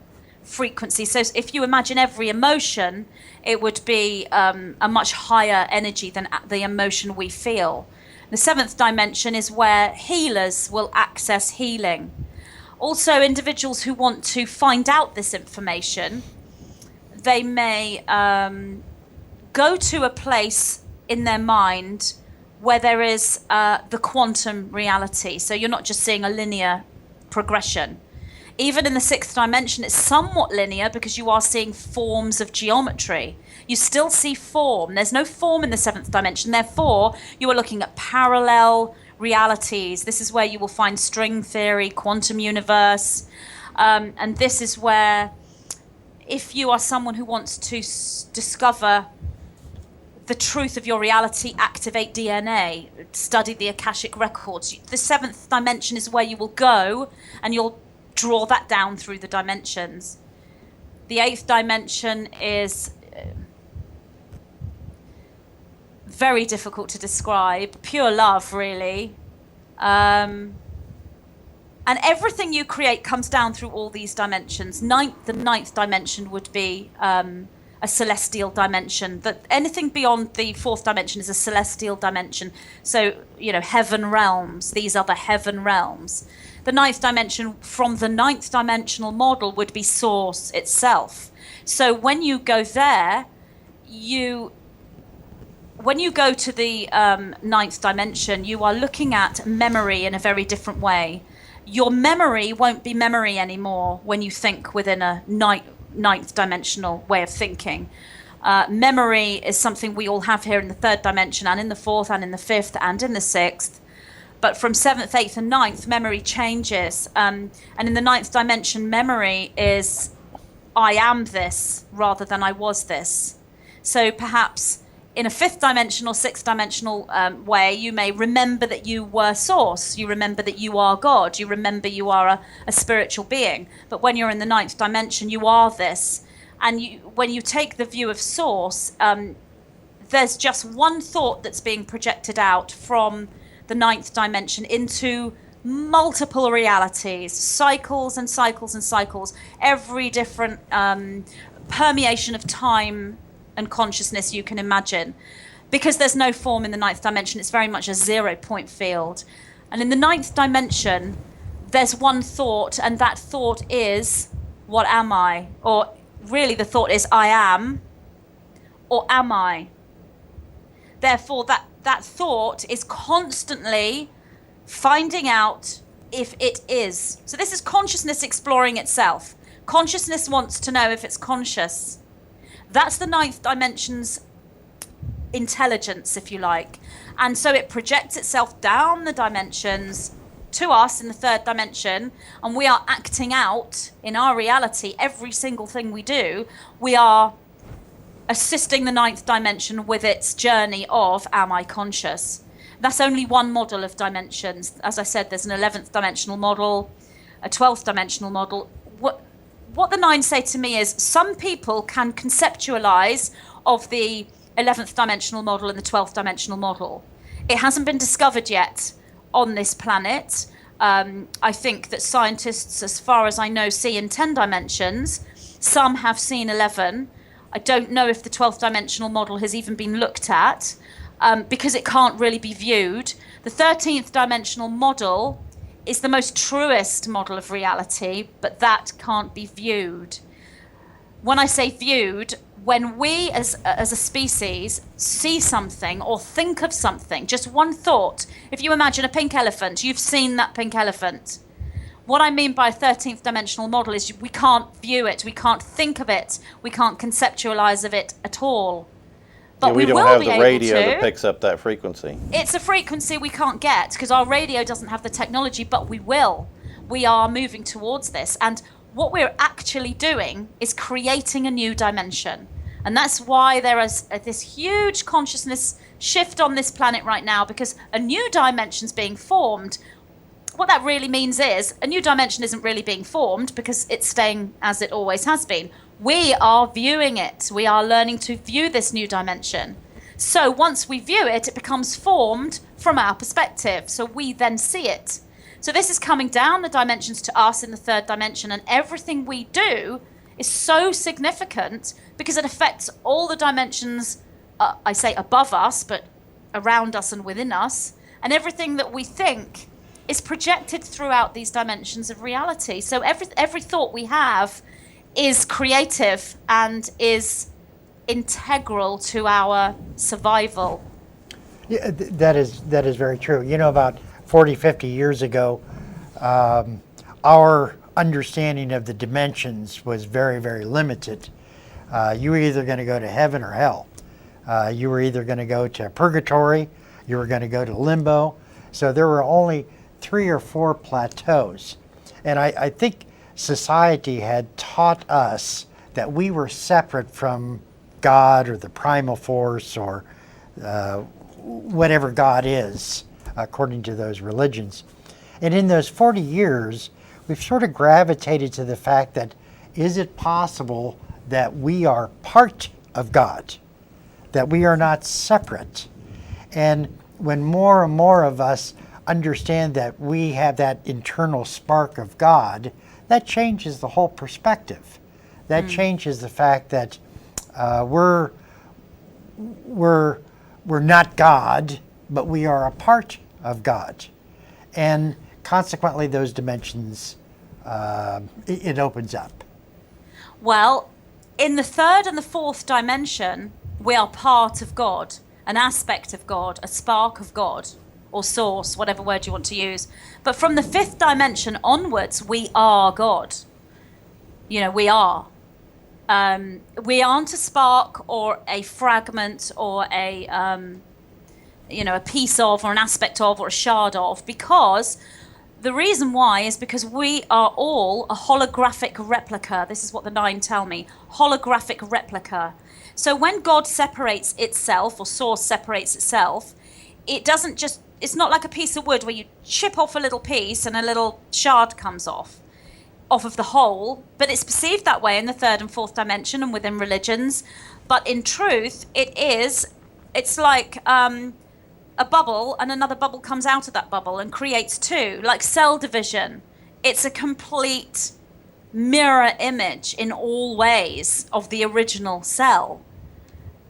frequency. So if you imagine every emotion, it would be a much higher energy than the emotion we feel. The seventh dimension is where healers will access healing. Also, individuals who want to find out this information, they may go to a place in their mind where there is the quantum reality. So you're not just seeing a linear progression. Even in the sixth dimension, it's somewhat linear because you are seeing forms of geometry. You still see form. There's no form in the seventh dimension. Therefore, you are looking at parallel realities. This is where you will find string theory, quantum universe. And this is where, if you are someone who wants to discover the truth of your reality, activate DNA, study the Akashic records. The seventh dimension is where you will go and you'll draw that down through the dimensions. The eighth dimension is very difficult to describe. Pure love, really. And everything you create comes down through all these dimensions. The ninth dimension would be a celestial dimension. That anything beyond the fourth dimension is a celestial dimension. So, heaven realms. These are the heaven realms. The ninth dimension from the ninth dimensional model would be source itself. So when you go there, when you go to the ninth dimension, you are looking at memory in a very different way. Your memory won't be memory anymore when you think within a ninth dimensional way of thinking. Memory is something we all have here in the third dimension and in the fourth and in the fifth and in the sixth. But from seventh, eighth and ninth, memory changes. And in the ninth dimension, memory is I am this rather than I was this. So perhaps in a fifth dimensional, sixth dimensional way, you may remember that you were source. You remember that you are God. You remember you are a spiritual being. But when you're in the ninth dimension, you are this. And when you take the view of source, there's just one thought that's being projected out from the ninth dimension into multiple realities, cycles and cycles and cycles, every different permeation of time and consciousness you can imagine. Because there's no form in the ninth dimension, it's very much a 0-point field. And in the ninth dimension, there's one thought, and that thought is, what am I? Or really the thought is, I am, or am I? Therefore, that thought is constantly finding out if it is. So this is consciousness exploring itself. Consciousness wants to know if it's conscious. That's the ninth dimension's intelligence, if you like. And so it projects itself down the dimensions to us in the third dimension, and we are acting out in our reality every single thing we do. We are assisting the ninth dimension with its journey of am I conscious? That's only one model of dimensions. As I said, there's an 11th dimensional model, a 12th dimensional model. What the nine say to me is some people can conceptualize of the 11th dimensional model and the 12th dimensional model. It hasn't been discovered yet on this planet. I think that scientists, as far as I know, see in 10 dimensions. Some have seen 11. I don't know if the 12th dimensional model has even been looked at because it can't really be viewed. The 13th dimensional model is the most truest model of reality, but that can't be viewed. When I say viewed, when we as a species see something or think of something, just one thought, if you imagine a pink elephant, you've seen that pink elephant. What I mean by a 13th dimensional model is we can't view it, we can't think of it, we can't conceptualize of it at all. But we don't have the radio that picks up that frequency. It's a frequency we can't get because our radio doesn't have the technology, but we will. We are moving towards this. And what we're actually doing is creating a new dimension. And that's why there is this huge consciousness shift on this planet right now, because a new dimension's being formed. What that really means is a new dimension isn't really being formed because it's staying as it always has been. We are viewing it. We are learning to view this new dimension. So once we view it, it becomes formed from our perspective. So we then see it. So this is coming down the dimensions to us in the third dimension, and everything we do is so significant because it affects all the dimensions, I say above us, but around us and within us. And everything that we think is projected throughout these dimensions of reality. So every thought we have is creative and is integral to our survival. Yeah, that is very true. You know, about 40, 50 years ago, our understanding of the dimensions was very, very limited. You were either going to go to heaven or hell. You were either going to go to purgatory, you were going to go to limbo. So there were only 3 or 4 plateaus. And I think society had taught us that we were separate from God or the primal force or whatever God is, according to those religions. And in those 40 years, we've sort of gravitated to the fact that, is it possible that we are part of God, that we are not separate? And when more and more of us understand that we have that internal spark of God, that changes the whole perspective. That changes the fact that we're not God, but we are a part of God. And consequently, those dimensions, it opens up. Well, in the 3rd and the 4th dimension, we are part of God, an aspect of God, a spark of God, or source, whatever word you want to use. But from the 5th dimension onwards, we are God. You know, we are. We aren't a spark or a fragment or a piece of or an aspect of or a shard of, because the reason why is because we are all a holographic replica. This is what the 9 tell me, holographic replica. So when God separates itself, or source separates itself, it's not like a piece of wood where you chip off a little piece and a little shard comes off of the whole, but it's perceived that way in the 3rd and 4th dimension and within religions. But in truth, it's like a bubble, and another bubble comes out of that bubble and creates 2, like cell division. It's a complete mirror image in all ways of the original cell.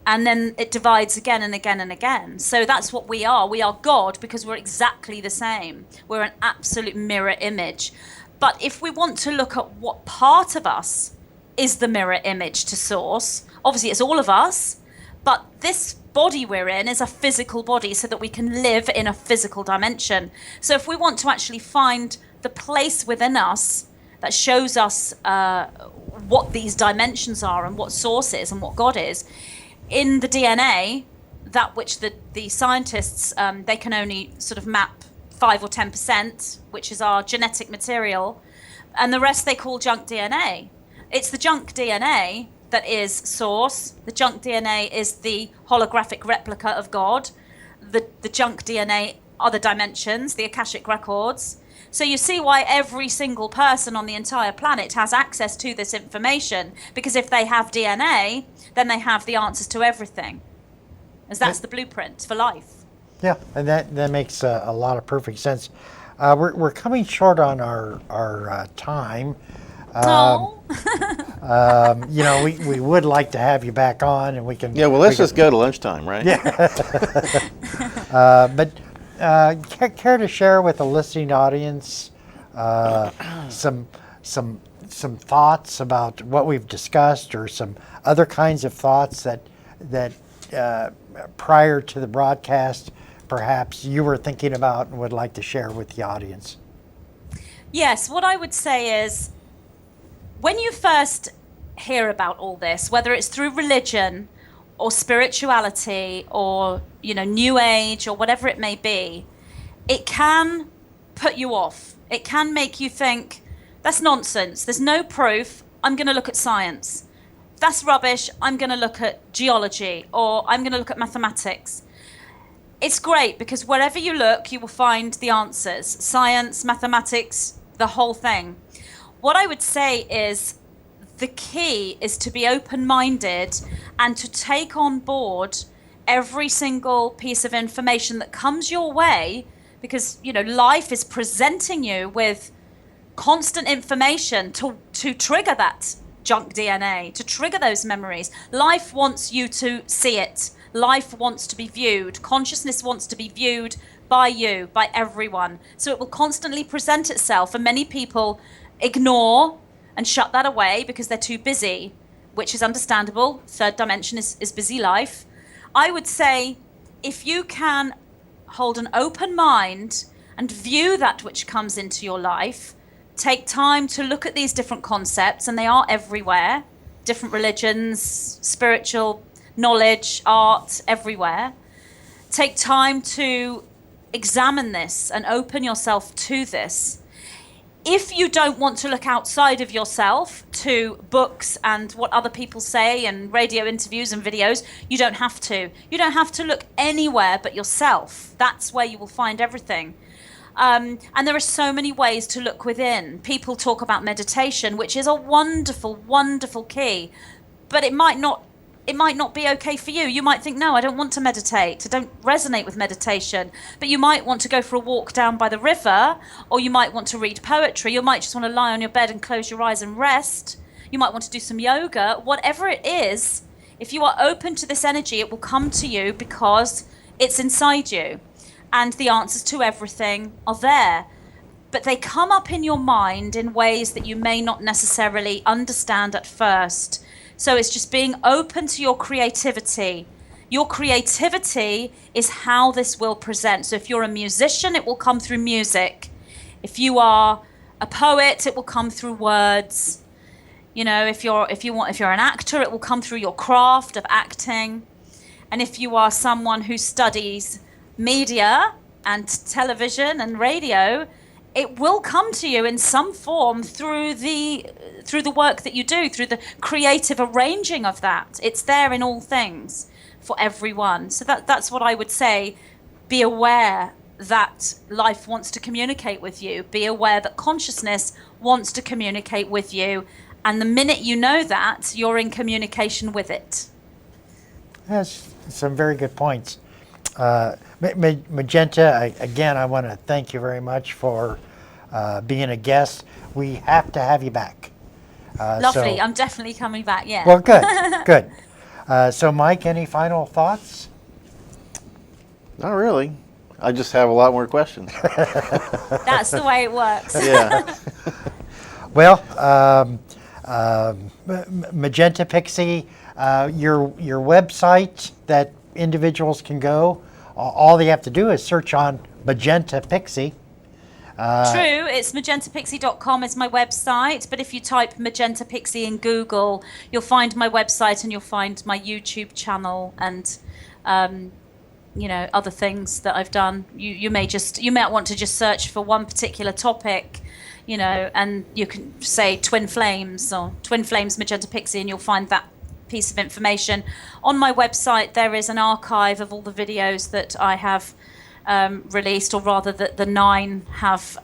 And then it divides again and again and again. So that's what we are. We are God because we're exactly the same. We're an absolute mirror image. But if we want to look at what part of us is the mirror image to source, obviously it's all of us, but this body we're in is a physical body so that we can live in a physical dimension. So if we want to actually find the place within us that shows us what these dimensions are and what source is and what God is, in the DNA, that which the scientists, they can only sort of map 5 or 10%, which is our genetic material, and the rest they call junk DNA. It's the junk DNA that is source. The junk DNA is the holographic replica of God. The junk DNA are the dimensions, the Akashic records. So you see why every single person on the entire planet has access to this information, because if they have DNA, then they have the answers to everything, as that's the blueprint for life. Yeah, and that makes a lot of perfect sense. We're coming short on our time. You know, we would like to have you back on, and we can. Yeah, well, let's just go to lunchtime, right? Yeah. But care to share with the listening audience some thoughts about what we've discussed, or some other kinds of thoughts that prior to the broadcast, perhaps you were thinking about and would like to share with the audience? Yes, what I would say is, when you first hear about all this, whether it's through religion or spirituality or, New Age or whatever it may be, it can put you off. It can make you think, that's nonsense. There's no proof. I'm going to look at science. That's rubbish. I'm going to look at geology, or I'm going to look at mathematics. It's great because wherever you look, you will find the answers. Science, mathematics, the whole thing. What I would say is the key is to be open-minded and to take on board every single piece of information that comes your way, because, life is presenting you with constant information to trigger that junk DNA, to trigger those memories. Life wants you to see it. Life wants to be viewed. Consciousness wants to be viewed by you, by everyone. So it will constantly present itself, and many people ignore and shut that away because they're too busy, which is understandable. Third dimension is busy life. I would say if you can hold an open mind and view that which comes into your life, take time to look at these different concepts, and they are everywhere, different religions, spiritual knowledge, art, everywhere. Take time to examine this and open yourself to this. If you don't want to look outside of yourself to books and what other people say and radio interviews and videos, you don't have to. You don't have to look anywhere but yourself. That's where you will find everything. And there are so many ways to look within. People talk about meditation, which is a wonderful, wonderful key, but it might not be okay for you. You might think, no, I don't want to meditate. I don't resonate with meditation. But you might want to go for a walk down by the river, or you might want to read poetry. You might just want to lie on your bed and close your eyes and rest. You might want to do some yoga. Whatever it is, if you are open to this energy, it will come to you because it's inside you. And the answers to everything are there. But they come up in your mind in ways that you may not necessarily understand at first. So it's just being open to your creativity. Your creativity is how this will present. So if you're a musician, it will come through music. If you are a poet, it will come through words. You know, if you're an actor, it will come through your craft of acting. And if you are someone who studies media and television and radio, it will come to you in some form through the work that you do, through the creative arranging of that. It's there in all things for everyone. So that's what I would say. Be aware that life wants to communicate with you. Be aware that consciousness wants to communicate with you. And the minute you know that, you're in communication with it. That's some very good points. Magenta, again, I want to thank you very much for being a guest. We have to have you back. Lovely. I'm definitely coming back, yeah. Well, good, good. So, Mike, any final thoughts? Not really. I just have a lot more questions. That's the way it works. Yeah. Well, Magenta Pixie, your website that individuals can go, all they have to do is search on Magenta Pixie. True, it's magentapixie.com is my website, but if you type Magenta Pixie in Google, you'll find my website and you'll find my YouTube channel and other things that I've done. You might want to just search for one particular topic, and you can say Twin Flames or Twin Flames Magenta Pixie, and you'll find that piece of information. On my website there is an archive of all the videos that I have released, or rather that the 9 have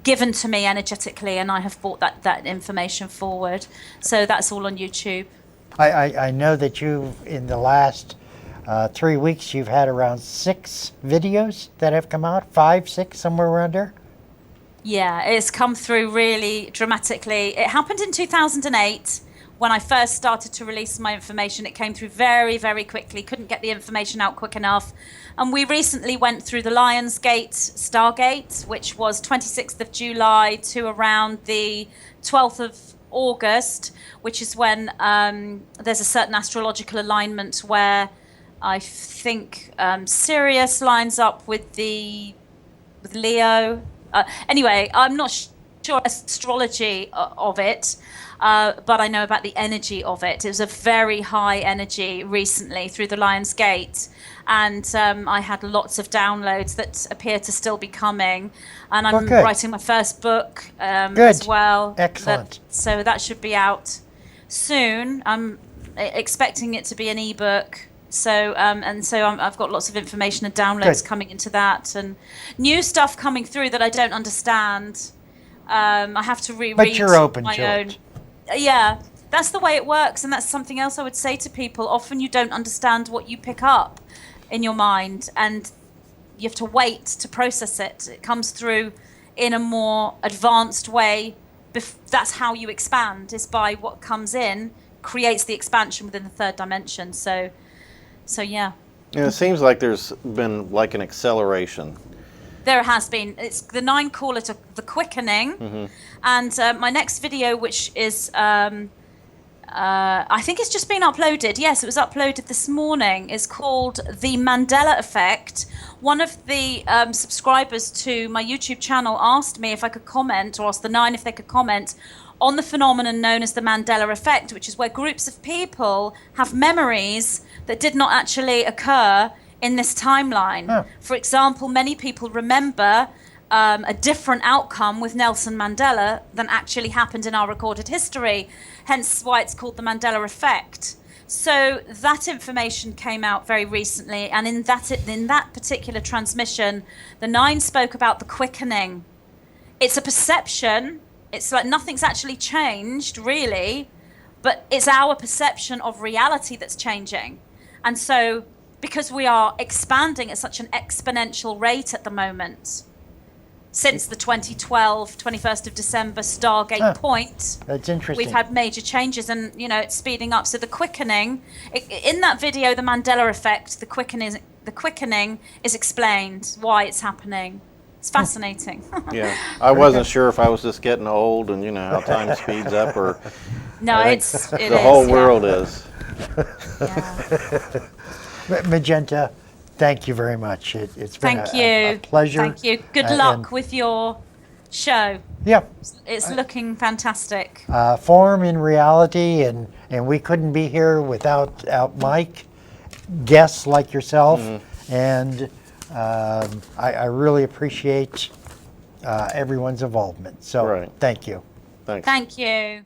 given to me energetically, and I have brought that information forward. So that's all on YouTube. I know that in the last 3 weeks, you've had around 6 videos that have come out, 5, 6, somewhere around there. Yeah, it's come through really dramatically. It happened in 2008. When I first started to release my information, it came through very, very quickly. Couldn't get the information out quick enough. And we recently went through the Lionsgate Stargate, which was 26th of July to around the 12th of August, which is when there's a certain astrological alignment where I think Sirius lines up with Leo. Anyway, I'm not sure astrology of it. But I know about the energy of it. It was a very high energy recently through the Lion's Gate, and I had lots of downloads that appear to still be coming. And I'm writing my first book as well. Excellent. So that should be out soon. I'm expecting it to be an ebook. So I've got lots of information and downloads coming into that, and new stuff coming through that I don't understand. I have to reread but you're open my to own. it. Yeah, that's the way it works, and that's something else I would say to people. Often you don't understand what you pick up in your mind, and you have to wait to process it. It comes through in a more advanced way that's how you expand, is by what comes in creates the expansion within the third dimension. So yeah. And it seems like there's been like an acceleration. There has been. It's the 9 call it the quickening, and my next video, which is I think it's just been uploaded. Yes, it was uploaded this morning. Is called the Mandela Effect. One of the subscribers to my YouTube channel asked me if I could comment, or asked the 9 if they could comment on the phenomenon known as the Mandela Effect, which is where groups of people have memories that did not actually occur in this timeline. Huh. For example, many people remember a different outcome with Nelson Mandela than actually happened in our recorded history, hence why it's called the Mandela Effect. So that information came out very recently, and in that particular transmission, the 9 spoke about the quickening. It's a perception. It's like nothing's actually changed, really, but it's our perception of reality that's changing. And so, because we are expanding at such an exponential rate at the moment, since the 2012, 21st of December Stargate point, That's interesting. we've had major changes, and it's speeding up. So the quickening, in that video, the Mandela Effect, the quickening is explained why it's happening. It's fascinating. Yeah, I wasn't sure if I was just getting old and how time speeds up, or No, I it think is. the whole yeah. world is. Yeah. Magenta, thank you very much. It's been Thank a you. pleasure. Thank you. Good and- luck with your show. Yeah, It's looking fantastic. form in reality, and we couldn't be here without Mike, guests like yourself, and I really appreciate everyone's involvement. So Right. thank you. Thanks. Thank you.